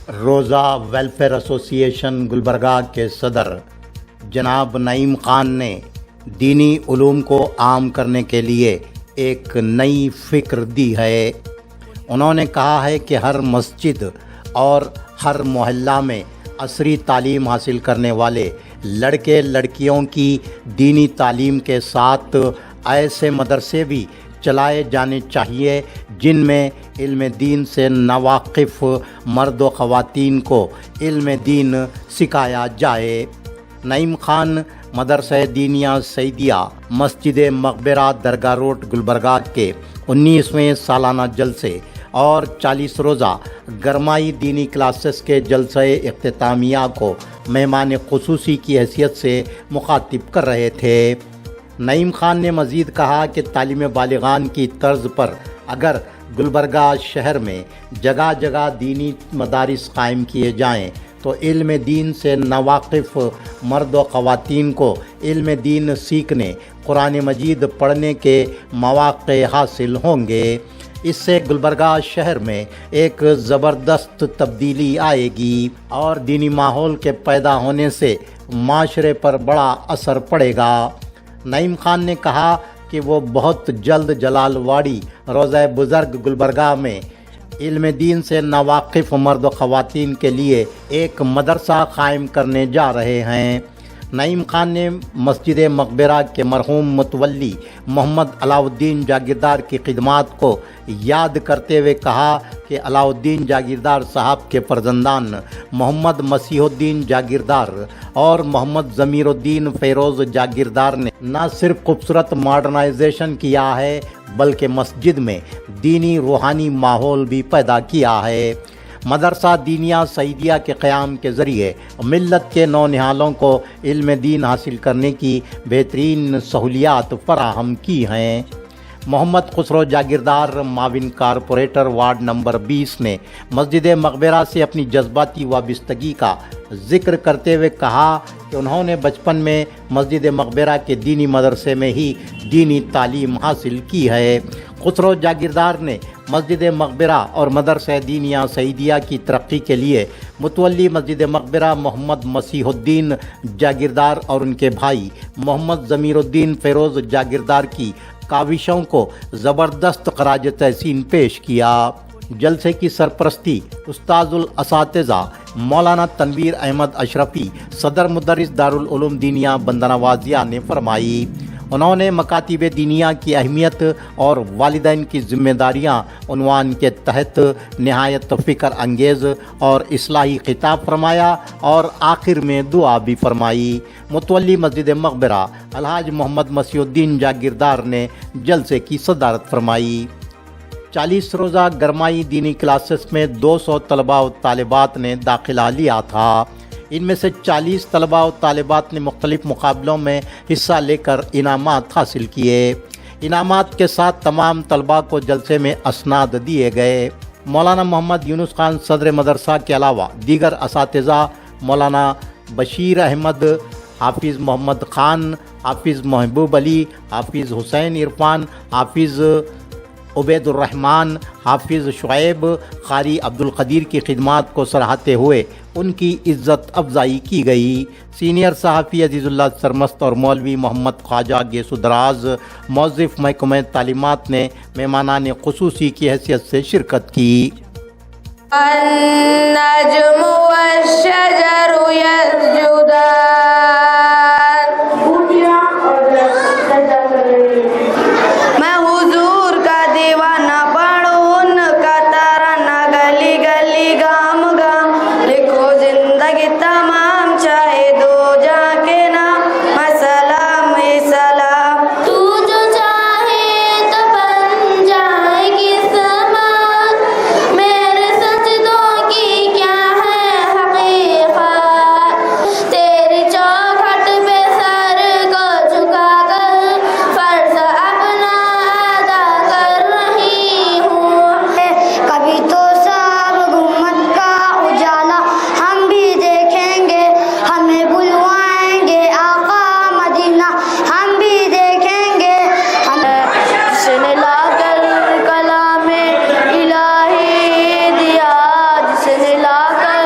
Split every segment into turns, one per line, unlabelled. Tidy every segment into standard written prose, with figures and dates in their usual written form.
روزہ ویلفیئر ایسوسی ایشن گلبرگہ کے صدر جناب نعیم خان نے دینی علوم کو عام کرنے کے لیے ایک نئی فکر دی ہے۔ انہوں نے کہا ہے کہ ہر مسجد اور ہر محلہ میں عصری تعلیم حاصل کرنے والے لڑکے لڑکیوں کی دینی تعلیم کے ساتھ ایسے مدرسے بھی چلائے جانے چاہیے جن میں علم دین سے ناواقف مرد و خواتین کو علم دین سکھایا جائے۔ نعیم خان مدرسہ دینیہ سعیدیہ مسجد مقبرہ درگاہ روڈ گلبرگہ کے 19ویں سالانہ جلسے اور 40 روزہ گرمائی دینی کلاسز کے جلسہ اختتامیہ کو مہمان خصوصی کی حیثیت سے مخاطب کر رہے تھے۔ نعیم خان نے مزید کہا کہ تعلیم بالغان کی طرز پر اگر گلبرگہ شہر میں جگہ جگہ دینی مدارس قائم کیے جائیں تو علم دین سے ناواقف مرد و خواتین کو علم دین سیکھنے، قرآن مجید پڑھنے کے مواقع حاصل ہوں گے۔ اس سے گلبرگہ شہر میں ایک زبردست تبدیلی آئے گی اور دینی ماحول کے پیدا ہونے سے معاشرے پر بڑا اثر پڑے گا۔ نعیم خان نے کہا کہ وہ بہت جلد جلال واڑی روضہ بزرگ گلبرگہ میں علم دین سے ناواقف مرد و خواتین کے لیے ایک مدرسہ قائم کرنے جا رہے ہیں۔ نعیم خان نے مسجد مقبرہ کے مرحوم متولی محمد علاء الدین جاگیردار کی خدمات کو یاد کرتے ہوئے کہا کہ علاء الدین جاگیردار صاحب کے فرزندان محمد مسیح الدین جاگیردار اور محمد ضمیر الدین فیروز جاگیردار نے نہ صرف خوبصورت ماڈرنائزیشن کیا ہے بلکہ مسجد میں دینی روحانی ماحول بھی پیدا کیا ہے۔ مدرسہ دینیہ سعیدیہ کے قیام کے ذریعے ملت کے نونہالوں کو علم دین حاصل کرنے کی بہترین سہولیات فراہم کی ہیں۔ محمد خسرو جاگیردار معاون کارپوریٹر وارڈ نمبر 20 نے مسجد مقبرہ سے اپنی جذباتی وابستگی کا ذکر کرتے ہوئے کہا کہ انہوں نے بچپن میں مسجد مقبرہ کے دینی مدرسے میں ہی دینی تعلیم حاصل کی ہے۔ خسرو جاگیردار نے مسجد مقبرہ اور مدرسہ دینیہ سعیدیہ کی ترقی کے لیے متولی مسجد مقبرہ محمد مسیح الدین جاگیردار اور ان کے بھائی محمد ضمیر الدین فیروز جاگیردار کی کاوشوں کو زبردست خراج تحسین پیش کیا۔ جلسے کی سرپرستی استاذ الاساتذہ مولانا تنویر احمد اشرفی صدر مدرس دارالعلوم دینیہ بندرنوازیہ نے فرمائی۔ انہوں نے مکاتب دینیہ کی اہمیت اور والدین کی ذمہ داریاں عنوان کے تحت نہایت فکر انگیز اور اصلاحی خطاب فرمایا اور آخر میں دعا بھی فرمائی۔ متولی مسجد مقبرہ الحاج محمد مسیح الدین جاگیردار نے جلسے کی صدارت فرمائی۔ 40 روزہ گرمائی دینی کلاسز میں 200 طلباء و طالبات نے داخلہ لیا تھا۔ ان میں سے 40 طلباء و طالبات نے مختلف مقابلوں میں حصہ لے کر انعامات حاصل کیے۔ انعامات کے ساتھ تمام طلباء کو جلسے میں اسناد دیے گئے۔ مولانا محمد یونس خان صدر مدرسہ کے علاوہ دیگر اساتذہ مولانا بشیر احمد، حافظ محمد خان، حافظ محبوب علی، حافظ حسین عرفان، حافظ عبید الرحمن، حافظ شعیب، قاری عبدالقدیر کی خدمات کو سراہتے ہوئے ان کی عزت افزائی کی گئی۔ سینئر صحافی عزیز اللہ سرمست اور مولوی محمد خواجہ گیسو دراز موظف محکمہ تعلیمات نے مہمانان خصوصی کی حیثیت سے شرکت کی۔
النجم والشجر يسجدان میں حضور کا دیوانہ پڑھوں ان کا ترانہ گلی گلی گام گام لکھو زندگی تمام چاہے دو جہاں کے نام سلام سلام تو جو چاہے تو بن جائے گی سماں میرے سجدوں کی کیا ہے حقیقت تیری چوکھٹ پہ سر کو جھکا کر فرض اپنا ادا کر رہی ہوں کبھی تو سب گھمت کا اجالا ہم بھی دیکھیں گے ہمیں بلوائیں گے آقا مدینہ ہم بھی دیکھیں گے جس نے لا کر کلام الہی دیا جس نے لا کر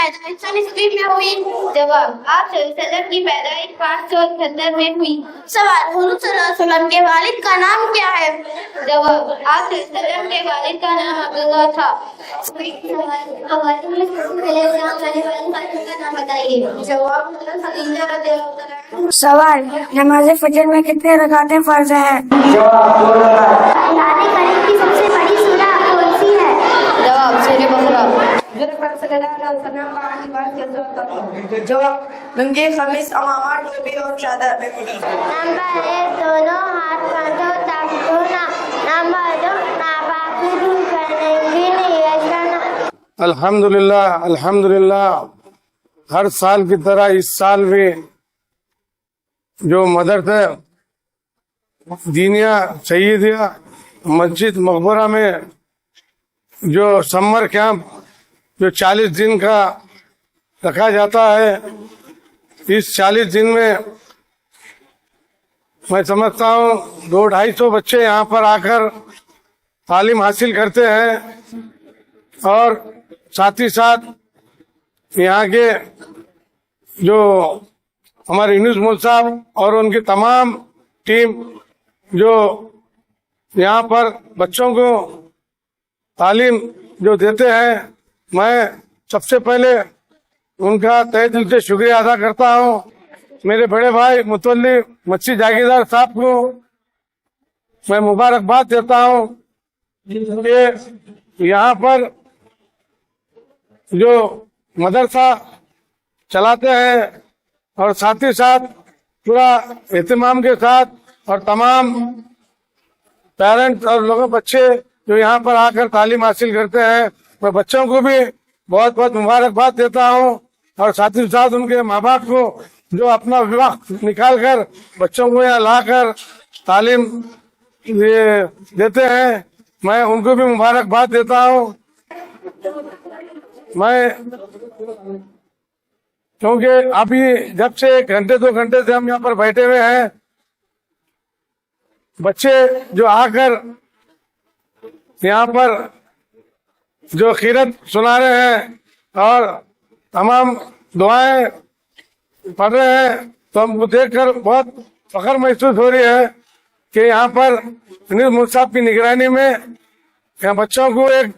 پیدائش सन ईस्वी में हुई? जवाब, आप सल्लल्लाहु की पैदाइश 578 में हुई। सवाल, हुजूर सल्लल्लाहु अलैहि वसल्लम के वालिद का नाम क्या है? जवाब, आप सल्लल्लाहु के वालिद का नाम अब्दुल्लाह था। जवाब, खदीजा रज़ियल्लाहु अन्हा।
सवाल, नमाज फजर में कितने रकातें फर्ज हैं?
कुरान करीम की सबसे बड़ी सूरह कौन सी है? जवाब, सूरह बकरा।
जवाब, नंगे खमीस, अमामा, टोपी और चादर।
नंबर 1, दोनों हाथ बांधो ताकि धोना। नंबर 2, नापाकी दूर करने की नियत करना।
अल्हम्दुलिल्लाह अल्हम्दुलिल्लाह। हर साल की तरह इस साल भी जो मदरसा दीनिया सईदिया मस्जिद मकबरा में जो समर कैंप जो 40 दिन का रखा जाता है, इस 40 दिन में मैं समझता हूँ 200-250 बच्चे यहाँ पर आकर तालीम हासिल करते हैं और साथ ही साथ यहाँ के जो हमारे यूनुस मौलवी साहब और उनकी तमाम टीम जो यहाँ पर बच्चों को तालीम जो देते हैं, मैं सबसे पहले उनका तहे दिल से शुक्रिया अदा करता हूँ। मेरे बड़े भाई मुतवल्ली मस्जिद जागीरदार साहब को मैं मुबारकबाद देता हूँ कि यहाँ पर जो मदरसा चलाते हैं और साथ ही साथ पूरा एहतमाम के साथ और तमाम पेरेंट्स और लोगों बच्चे जो यहाँ पर आकर तालीम हासिल करते हैं, मैं बच्चों को भी बहुत बहुत मुबारकबाद देता हूँ और साथ ही साथ उनके माँ बाप को जो अपना वक्त निकाल कर बच्चों को यहाँ लाकर तालीम देते हैं, मैं उनको भी मुबारकबाद देता हूँ। मैं क्योंकि अभी जब से 1-2 घंटे से हम यहाँ पर बैठे हुए हैं, बच्चे जो आकर यहाँ पर जो खीरत सुना रहे हैं और तमाम दुआएं पढ़ रहे हैं, तो हमको देखकर बहुत फख्र महसूस हो रही है कि यहाँ पर यूनुस मौलवी साहब की निगरानी में यहाँ बच्चों को एक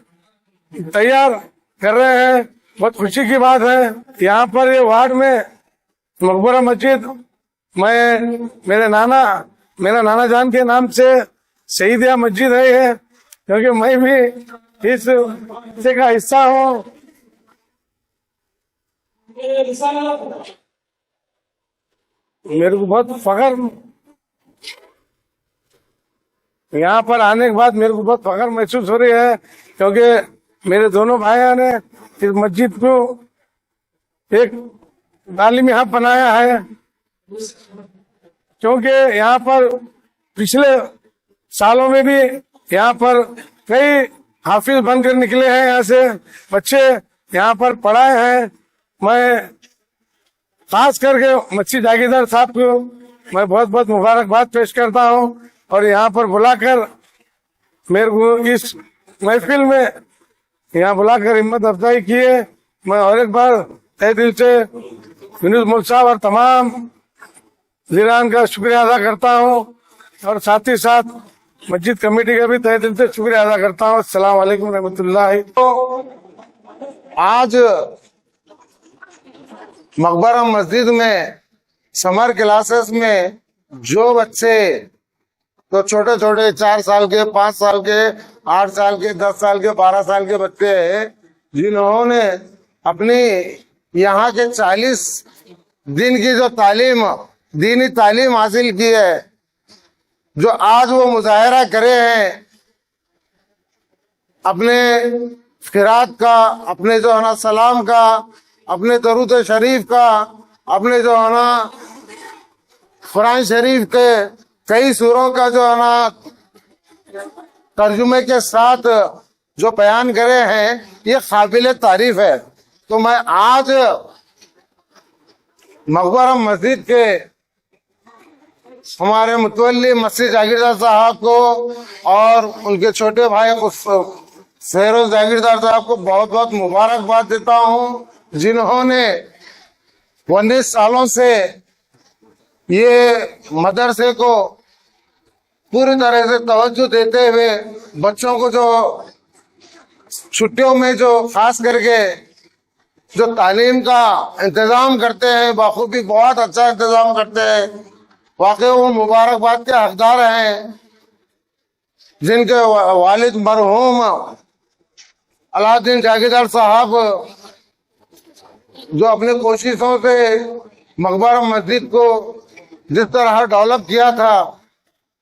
तैयार कर रहे हैं। बहुत खुशी की बात है। यहाँ पर ये वार्ड में मकबरा मस्जिद मेरा नाना जान के नाम से सईदिया मस्जिद है ये, क्योंकि मैं भी इस हिस्से का हिस्सा हूँ। मेरे को बहुत फख्र, यहाँ पर आने के बाद मेरे को बहुत फख्र महसूस हो रही है, क्योंकि मेरे दोनों भाइयों ने इस मस्जिद को एक तालीमी हब बनाया है। क्योंकि यहाँ पर पिछले सालों में भी यहाँ पर कई हाफिज बनकर निकले हैं, यहाँ से बच्चे यहाँ पर पढ़ाए हैं। मैं खास करके मस्जिद जागीरदार साहब को मैं बहुत बहुत मुबारकबाद पेश करता हूँ और यहाँ पर बुलाकर मेरे को इस महफिल में यहाँ बुलाकर हिम्मत अफजाई की है। मैं और एक बार तहे दिल से यूनुस मौलवी साहब और तमाम ज़ीरान का शुक्रिया अदा करता हूँ और साथ ही साथ मस्जिद कमेटी का भी तहे दिल से शुक्रिया अदा करता हूँ। अस्सलाम वालेकुम रहमतुल्लाहि।
आज मकबरा मस्जिद में समर क्लासेस में जो बच्चे तो छोटे छोटे 4 साल के, 5 साल के, 8 साल के, 10 साल के, 12 साल के बच्चे जिन्होंने अपनी यहाँ के 40 दिन की जो तालीम, दीनी तालीम हासिल की है, जो आज वो मुजाहरा करे हैं अपने क़िरात का, अपने जो है ना सलाम का, अपने दरूद शरीफ का, अपने जो है ना कुरान शरीफ के कई सूरों का जो है ना तर्जुमे के साथ जो बयान करे हैं, ये काबिल तारीफ है। तो मैं आज मकबरा मस्जिद के हमारे मुतवल्ली मस्जिद जागीरदार साहब को और उनके छोटे भाई सहरोज जागीरदार साहब को बहुत बहुत मुबारकबाद देता हूँ जिन्होंने 19 सालों से ये मदरसे को पूरी तरह से तवज्जो देते हुए बच्चों को जो छुट्टियों में जो खास करके जो तालीम का इंतजाम करते हैं, बखूबी बहुत अच्छा इंतजाम करते हैं। वाकई वो मुबारकबाद के हकदार हैं, जिनके वालिद मरहूम अलाउद्दीन जागीरदार साहब जो अपने कोशिशों से मकबरा मस्जिद को जिस तरह डेवलप किया था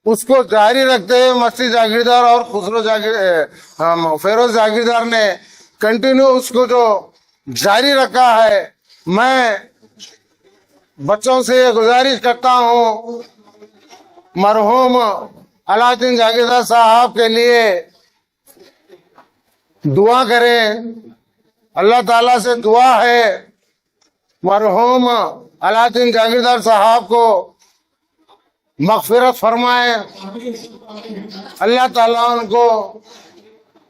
उसको जारी रखते हुए मस्जिद जागीरदार और खुसरो फेरोज जागीरदार ने कंटिन्यू उसको जो जारी रखा है। मैं बच्चों से गुजारिश करता हूँ मरहूम अलाउद्दीन जागीरदार साहब के लिए दुआ करें। अल्लाह ताला से दुआ है मरहूम अलाउद्दीन जागीरदार साहब को मगफिरत फरमाए, अल्लाह ताला उनको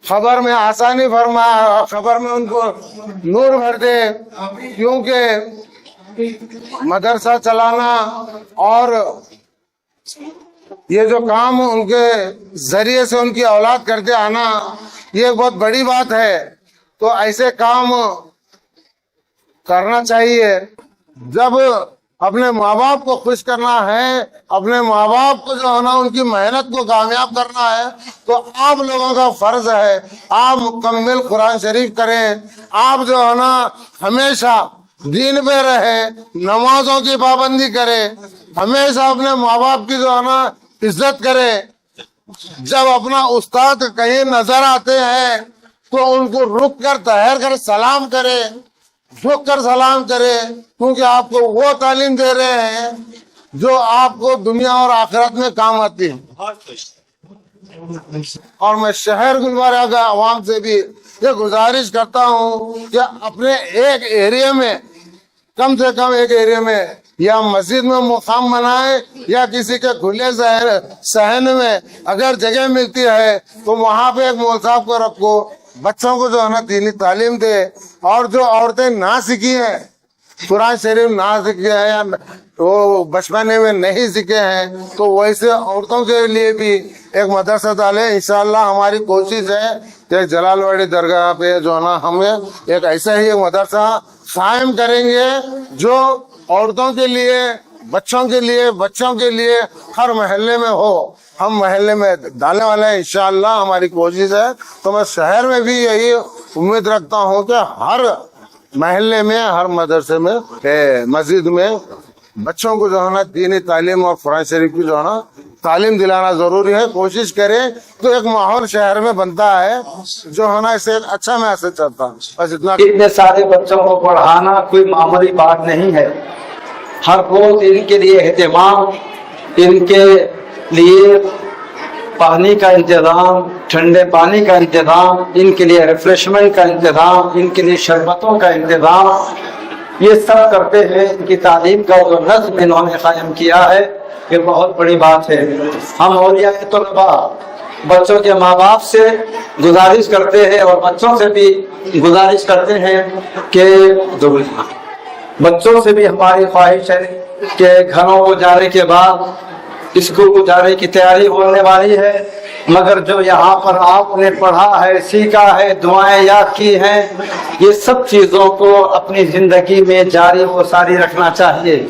खबर में आसानी फरमाए, खबर में उनको नूर भर दे, क्योंकि मदरसा चलाना और ये जो काम उनके जरिए से उनकी औलाद करके आना ये बहुत बड़ी बात है। तो ऐसे काम करना चाहिए। जब अपने माँ बाप को खुश करना है, अपने माँ बाप को जो है ना उनकी मेहनत को कामयाब करना है, तो आप लोगों का फर्ज है आप मुकम्मल कुरान शरीफ करें। आप जो है ना हमेशा दीन पे रहे, नमाजों की पाबंदी करें, हमेशा अपने माँ बाप की जो है ना इज्जत करें। जब अपना उस्ताद कहीं नजर आते हैं तो उनको रुक कर ठहर कर सलाम करें, झुक कर सलाम करें, क्योंकि आपको वो तालीम दे रहे हैं जो आपको दुनिया और आखिरत में काम आती है। और मैं शहर गुलबर्गा का आवाम से भी ये गुजारिश करता हूँ कि अपने एक एरिया में कम से कम एक एरिया में या मस्जिद में मुकाम बनाए या किसी के खुले सहन में अगर जगह मिलती है तो वहाँ पे एक मौलवी साहब को रखो, बच्चों को जो है ना दीनी तालीम दे। और जो औरतें ना सीखी हैं, कुरान शरीफ ना सीखे हैं या वो बचपने में नहीं सीखे हैं, तो वैसे औरतों के लिए भी एक मदरसा डाले। इंशाल्लाह हमारी कोशिश है कि जलालवाड़ी दरगाह पे जो है ना हम एक ऐसा ही एक मदरसा कायम करेंगे जो औरतों के लिए, बच्चों के लिए हर महल्ले में हो। हम महल्ले में डालने वाले हैं, इंशाअल्लाह हमारी कोशिश है। तो मैं शहर में भी यही उम्मीद रखता हूँ कि हर महल्ले में, हर मदरसे में, मस्जिद में बच्चों को जो है ना दीनी तालीम और कुरान शरीफ की जो है ना तालीम दिलाना जरूरी है। कोशिश करें तो एक माहौल शहर में बनता है जो है ना इससे अच्छा मैसेज चलता है। बस इतना।
इतने सारे बच्चों को पढ़ाना कोई मामूली बात नहीं है। हर रोज इनके लिए एहतमाम, इनके लिए पानी का इंतजाम, ठंडे पानी का इंतजाम, इनके लिए रिफ्रेशमेंट का इंतजाम, इनके लिए शरबतों का इंतजाम, ये सब करते हैं। इनकी तालीम का जो नज़्म इन्होंने कायम किया है ये बहुत बड़ी बात है। हम औलिया तलबा बच्चों के माँ बाप से गुजारिश करते हैं और बच्चों से भी गुजारिश करते हैं कि बच्चों से भी हमारी ख्वाहिश है कि घरों को जाने के बाद स्कूल को जाने की तैयारी होने वाली है, मगर जो यहाँ पर आपने पढ़ा है, सीखा है, दुआएं याद की हैं, ये सब चीज़ों को अपनी जिंदगी में जारी व सारी रखना चाहिए।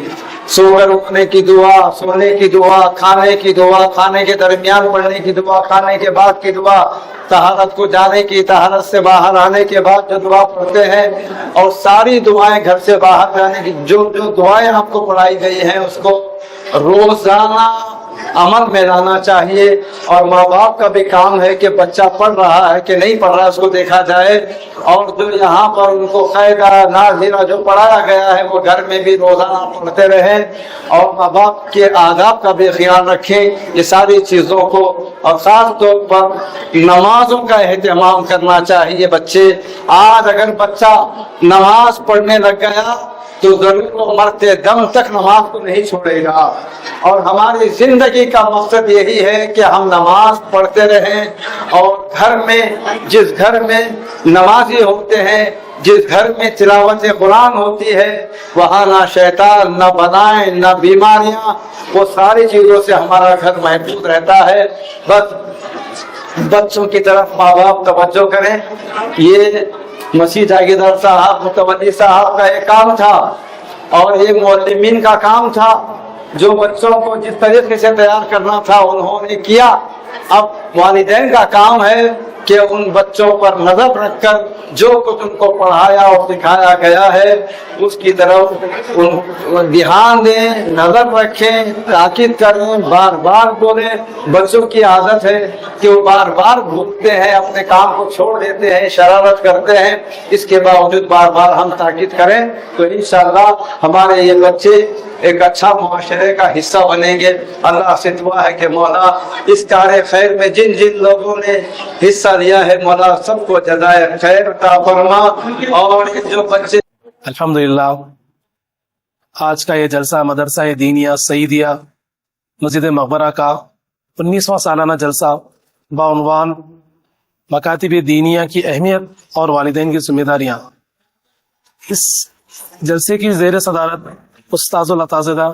सोकर उठने की दुआ, सोने की दुआ, खाने के दरमियान पढ़ने की दुआ, खाने के बाद की दुआ, तहारत को जाने की, तहारत से बाहर आने के बाद जो दुआ पढ़ते हैं, और सारी दुआएं घर से बाहर जाने की जो दुआएं आपको पढ़ाई गई हैं उसको रोजाना अमल में लाना चाहिए। और माँ बाप का भी काम है कि बच्चा पढ़ रहा है कि नहीं पढ़ रहा है उसको देखा जाए, और जो यहाँ पर उनको कायदा नाज़िरा जो पढ़ाया गया है वो घर में भी रोजाना पढ़ते रहें, और माँ बाप के आदाब का भी ख्याल रखें। ये सारी चीज़ों को, और खास तौर पर नमाजों का एहतमाम करना चाहिए। बच्चे आज अगर बच्चा नमाज पढ़ने लग गया تو ضرور وہ مرتے دم تک نماز کو نہیں چھوڑے گا. اور ہماری زندگی کا مقصد یہی ہے کہ ہم نماز پڑھتے رہیں, اور گھر میں جس گھر میں نمازی ہوتے ہیں, جس گھر میں تلاوت قرآن ہوتی ہے, وہاں نہ شیطان, نہ بلائیں, نہ بیماریاں, وہ ساری چیزوں سے ہمارا گھر محفوظ رہتا ہے. بس بچوں کی طرف ماں باپ توجہ کریں. یہ مسیح جاگیردار صاحب متولی صاحب کا ایک کام تھا, اور یہ معلمین کا کام تھا. جو بچوں کو جس طریقے سے تیار کرنا تھا انہوں نے کیا. اب والدین کا کام ہے کہ ان بچوں پر نظر رکھ کر جو کچھ ان کو پڑھایا اور سکھایا گیا ہے اس کی طرف دھیان دیں, نظر رکھیں, تاکید کریں, بار بار بولیں. بچوں کی عادت ہے کہ وہ بار بار بھولتے ہیں, اپنے کام کو چھوڑ دیتے ہیں, شرارت کرتے ہیں. اس کے باوجود بار بار ہم تاکید کریں تو انشاءاللہ ہمارے یہ بچے ایک اچھا معاشرے کا حصہ بنیں گے. اللہ سے دعا ہے کہ مولا اس کار خیر میں جن جن لوگوں نے حصہ لیا ہے مولا سب کو جزائے خیر عطا فرما. اور جو بچے
الحمدللہ آج کا یہ جلسہ مدرسہ دینیہ سعیدیہ مسجد مقبرہ کا 19واں سالانہ جلسہ بعنوان مکاتب دینیہ کی اہمیت اور والدین کی ذمہ داریاں. اس جلسے کی زیر صدارت استاذ الاساتذہ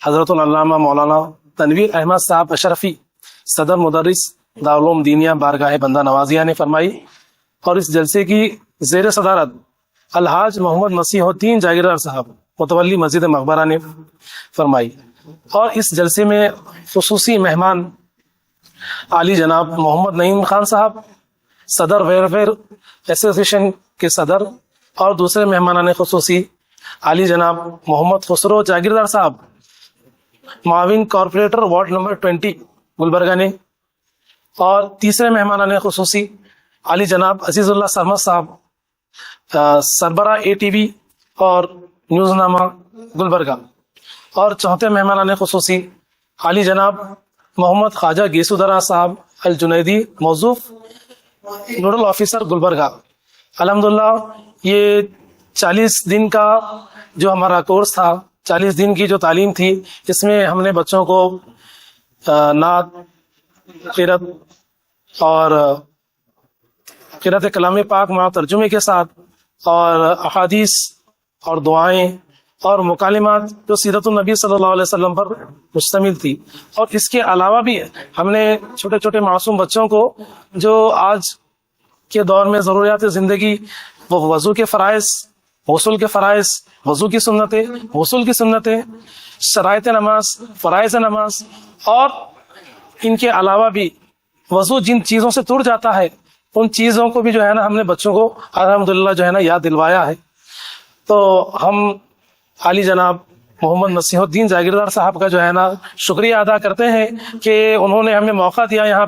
حضرت العلامہ مولانا تنویر احمد صاحب اشرفی صدر مدرس دارالعلوم دینیہ بارگاہ بندہ نوازیہ نے فرمائی, اور اس جلسے کی زیر صدارت الحاج محمد مسیح الدین جاگیردار صاحب متولی مسجد مقبرہ نے فرمائی. اور اس جلسے میں خصوصی مہمان عالی جناب محمد نعیم خان صاحب صدر ویلفیئر ایسوسیشن کے صدر, اور دوسرے مہمانان خصوصی عالی جناب محمد خسرو جاگیردار صاحب معاون کارپوریٹر وارڈ نمبر 20 گلبرگہ نے, اور تیسرے مہمانان خصوصی عالی جناب عزیز اللہ سرمد صاحب سربراہ ATV اور نیوز نامہ گلبرگہ, اور چوتھے مہمانان خصوصی عالی جناب محمد خواجہ گیسو درا صاحب الجنیدی موظف نوڈل آفیسر گلبرگہ. الحمدللہ یہ 40 دن کا جو ہمارا کورس تھا, 40 دن کی جو تعلیم تھی, اس میں ہم نے بچوں کو نعت, قرأت اور قرأت کلام پاک مع ترجمے کے ساتھ, اور احادیث اور دعائیں اور مکالمات جو سیرت النبی صلی اللہ علیہ وسلم پر مشتمل تھی. اور اس کے علاوہ بھی ہم نے چھوٹے چھوٹے معصوم بچوں کو جو آج کے دور میں ضروریات زندگی, وہ وضو کے فرائض, غسل کے فرائض, وضو کی سنتیں, غسل کی سنتیں, شرائط نماز, فرائض نماز, اور ان کے علاوہ بھی وضو جن چیزوں سے ٹوٹ جاتا ہے ان چیزوں کو بھی جو ہے نا ہم نے بچوں کو الحمدللہ جو ہے نا یاد دلوایا ہے. تو ہم عالی جناب محمد مسیح الدین جاگیردار صاحب کا جو ہے نا شکریہ ادا کرتے ہیں کہ انہوں نے ہمیں موقع دیا یہاں